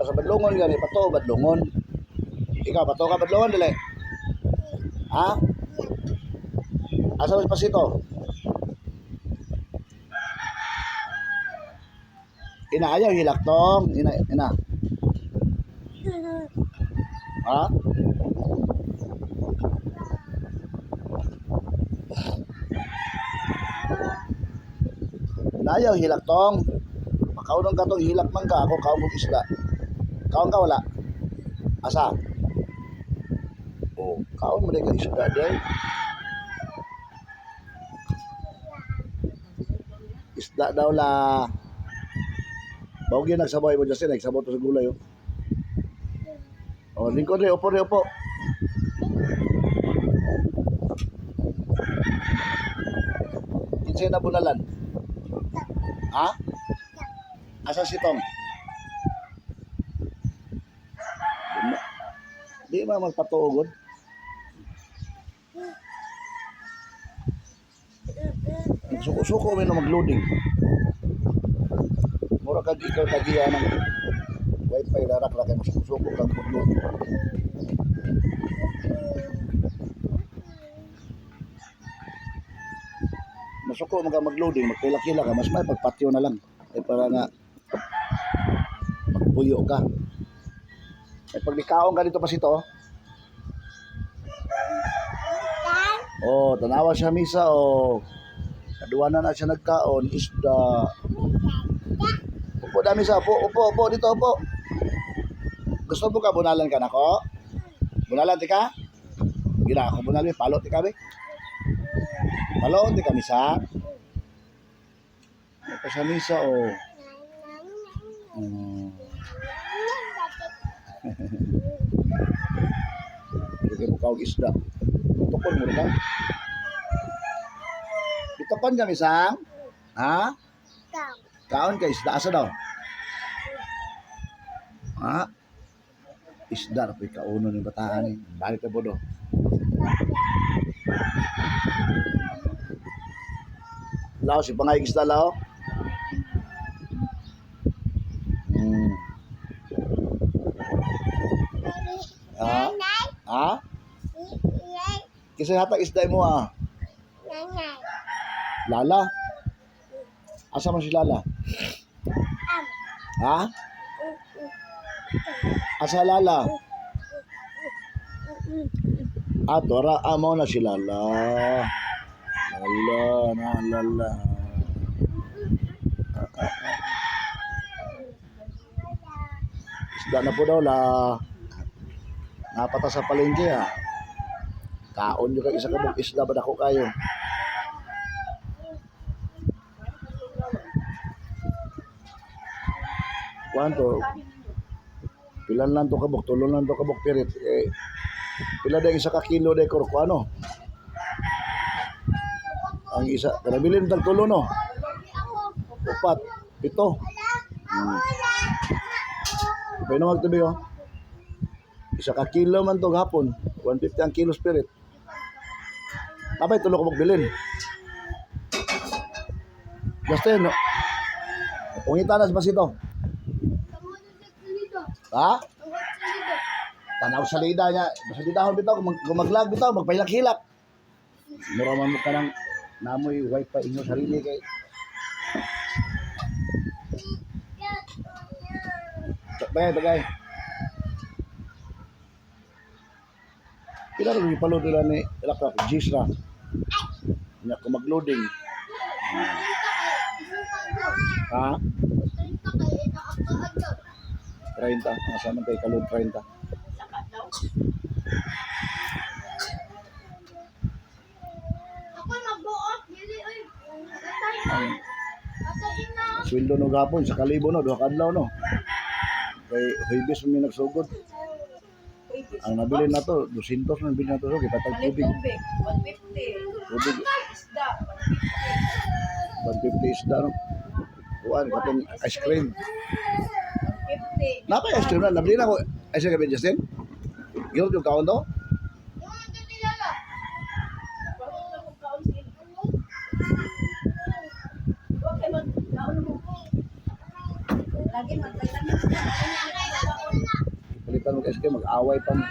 sa badlongon gani, pato badlongon. Ikaw, pato ka badlongon, dali. Ha? Asa mas pasito? Ina, ayaw hilaktong. Ina. Ha? Ina, ayaw hilaktong. Makaunong ka tong hilak man ka, ako kaon kong isda. Kaon ka, wala? Asa? Oh, kaon mo rin ka isda, day. Isda daw la. Bawag yun nagsabay mo, Justin. Nagsabot to sa gulay, oh. Oh, lingkod rin. Upo rin, upo. Kinsay na bunalan? Ha? Asa si Tom? Di ba magpatuugod? Suko-suko may na mag-loading. Mura kag ikaw tagiya ng wifi larak kay suko kag mag-loading. Masuko mag-loading, magpila-kila ka, mas may pagpatyo na lang. Ay para nga magpuyo ka. Ay pag nikaon ka dito pa sito. Oh, tanawa siya misa oh. Kaduwa na siya nagkaon, isda. Upo dami sa upo dito upo. Gusto mo ka bunalan ka nako? Bunalan ti ka? Gira ako bunalan, palo ti kami. Palo ti kami sa. Ito sa misa oh. Sige mo kaog isda. Tukon mo ka. Tukon kami sang. Ha? Kaon ka isda asa daw? Ha? Isda rapoy kauno ni bataan ni. Balik ka bodo. Lao si pangay isda lao. Ha? Kasi hatag isda mo ah. Lala? Asa man si Lala? Ha? Asa Lala? Tora amo na si Lala. Lala. Isda na po daw la. Napata sa palengke ha. Kaon nyo ka isa kabog isda ba dako kayo? Kuanto? Pilan lang to kabog, tulon lang to kabog pirit. Pila day isa ka kilo day ko ano? Ang isa, kanabilin tag tulo no. 4, 7. Pwede na magtabi oh. Isa ka kilo man to gapon, 150 ang kilo spirit. Abay tulo ko magbilin. Justin, no? Ungitanas ba sito? Ha? Tanaw sa lida niya. Basta didahon bitaw, gumaglag bitaw, magpahilak-hilak. Muraman mo ka ng namoy wifi inyo sarili kay. Bagay. Kila rin ipalo nila ni Ilakrak, Gisra. Hindi ako mag-loading. Ha? 30. Nasa man tayo kalod 30. Sweldo no gapon sa kalibo no, 2 kadlaw no. Kay Huibis may nagsugod. Ang nabili na to, 200 na nabili na to. So, kipatag tubig. 150. Tubig. Isda. 150 isda, no? Kuhaan, katong ice cream. 150. Napay ice cream na. Nabili na ko. Ice cream, Justin? Gilot yung kaon to? Lagi magkailan Kasi kayo mag-away pa mo.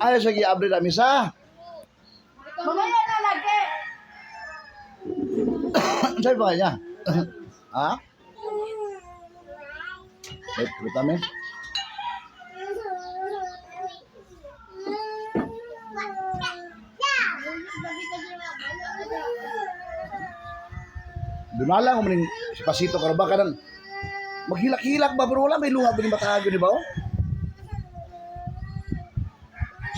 Ay, sige, update na misa. Mamaya na lagi. Saan ba kanya? Ha? Wait, kami. Dunala ko maning si Pasito ka ba ka nang maghilak-hilak ba pero wala may luha ba ni Batago di ba? Oh?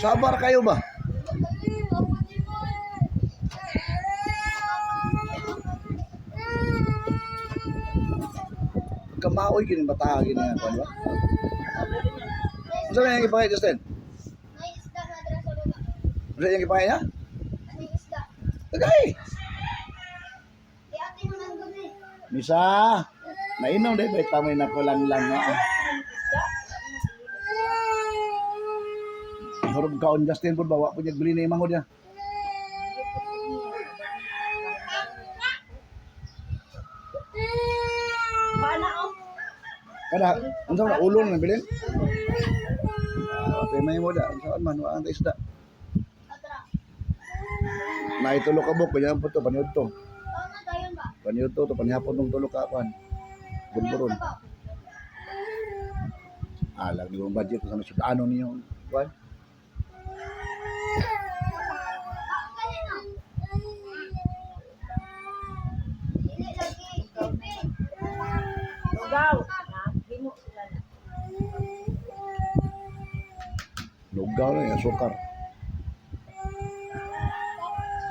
Sabar kayo ba? Kamaoy kini Batago ni ano ba? Ano yung ipakay Justin? May isda na dira sa lugar. Ano yung ipakay niya? May isda. Tagay! Di ate mo nang gabi. Misa! Nainom din, may tamoy na kulang lang nga. Harap kaon Justin po, bawa po niya bili na yung mangod niya. Bana oh. Kada, ang saan na ulong na bilin? Okay, may mo da. Ang saan man, ang isda. Atra. Naitulo ka buk, kanya po to, paniod to. Tama dayon ba? Paniod to, panihapon ng tulo ka, pan. Bunburon. Alam niyo ang budget, sa nasud, ano niyo, pan? Lugaw. Bino sila na. Lugaw na yung sukar.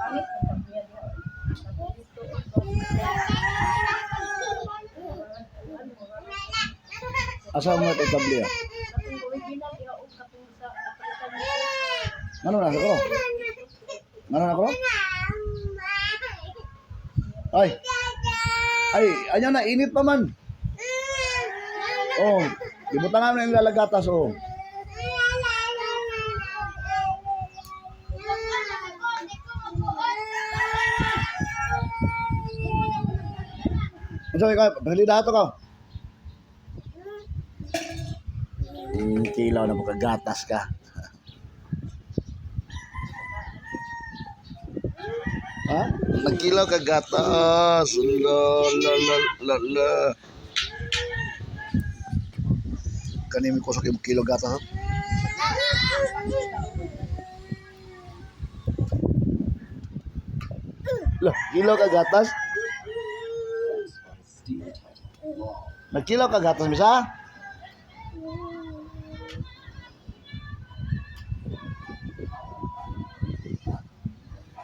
Pangit ang pagbiya niya. Asa mo ito tabli ah? Katong original ihaog katong sa kapalitan niya. Ano na ako? Ano na ako? Ay! Ay, anya na, init pa man. Oh, ibutan nga na yung lalagatas, oh. Ano ka? Pasalida ito ka. Kilaw na makagatas ka. Ha? Nagkilaw ka gatas. La. Kanimi ko sa kilo gatas. Ha? Lah, kilaw ka gatas? Nagkilaw ka gatas, misa?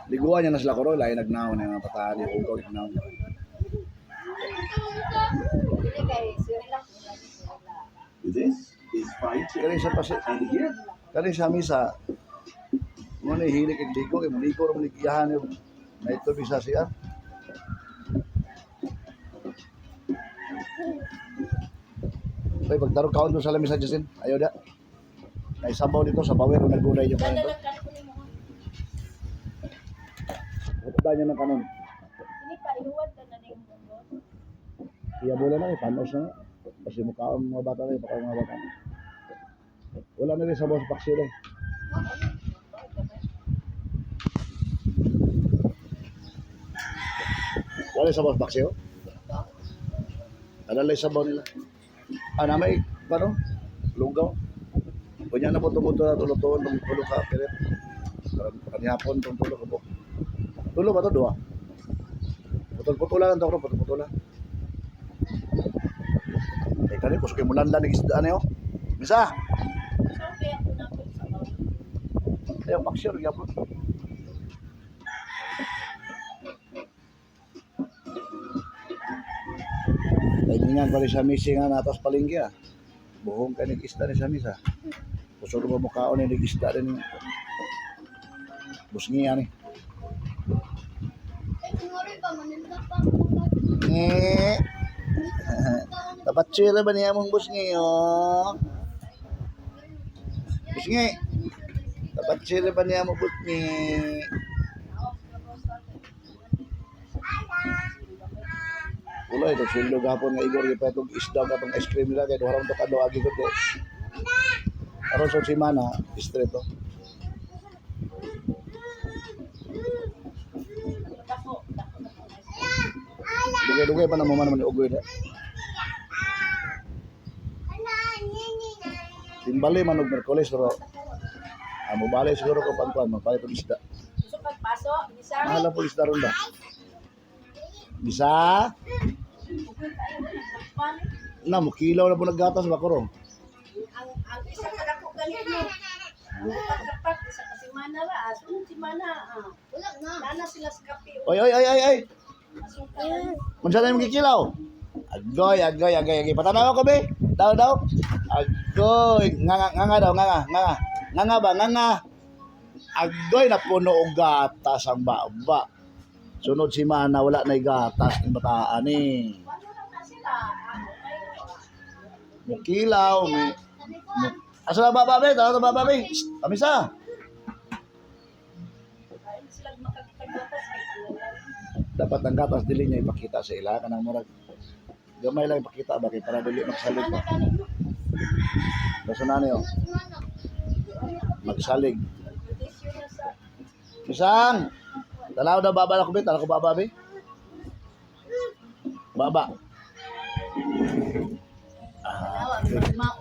Liguan niya na sila koro, lahi nagnaon na yung patali, ugaw, nagnaon. Dili kay sila. This is fried chicken. Kani sa pasi, And here, kani sa misa, mo na hilig kay ligo, kay ligo ra man iyahan yung na ito bisa siya. Ay, pagtarong kaon doon sa lamisa, Justin. Ayaw da. May sabaw dito, sa bawer, nagulay yung kanin to. Ito niya ng kanon. Ini pa ihuwad ka na ning mundo. Iya bola na, panos na. Kasi mukhaon mga bata na, baka mga bata. Wala na rin sabaw sa paksiw eh. Wala sabaw sa paksiw? Alalay sabaw nila. Ah, namay, paano? Lugaw. Kunya na po tumuto na tulo-tulo, tumutulo ka, pilit. Kanihapon, tumutulo ka po. Tulo ba ito? Dua? Putol-putulan lang ito, putol-putulan. Eh, kanil, kusukin mo lang ng isda na yun. Misa! Okay ako na po sa bawo. Ayaw, paksyo, rin po. Kailangan pa rin sa misi nga natas palinggi ah. Buhong ka nag-isda ni sa misa. Kusuro ba mukhaon ni nag-isda rin. Busngi yan eh. Dapat sila ba niya mong busngi oh? Busngi. Dapat sila ba niya mong busngi? tuloy to sweldo gapon nga igor pa itong isda katong ice cream nila kay duha ra to kadlaw agi ko kay. Aron sa semana straight to. Dako. Dugay-dugay pa na mo man ugoy na. Timbali man og Merkulis pero amo balik siguro ko pagkuan magpalit og isda. Gusto pagpaso, bisa. Mahal po isda ron ba? Bisa? Na mo kilaw na po naggatas ba ko ron? Ang isa ka dako ganito. Pagkapat isa ka semana ra, sunod semana. Wala na. Nana sila sa kape. Oy. Asukan. Unsa na mo kikilaw? Agoy. Patanaw ko be. Daw. Agoy, nga daw. Nga ba? Agoy na puno og gatas ang baba. Sunod semana wala na gatas ng bataan eh. Ano na sila? Mukilaw, asa na baba be? Tara baba be. Kamisa. Ay, sila makakagatas kay Dapat ang gatas dili niya ipakita sa ila kanang murag gamay lang ipakita ba kay para dili magsalig pa. Basta na niyo. Magsalig. Misang. Dalaw daw baba ko be, tala ko baba be. Baba. Tawag,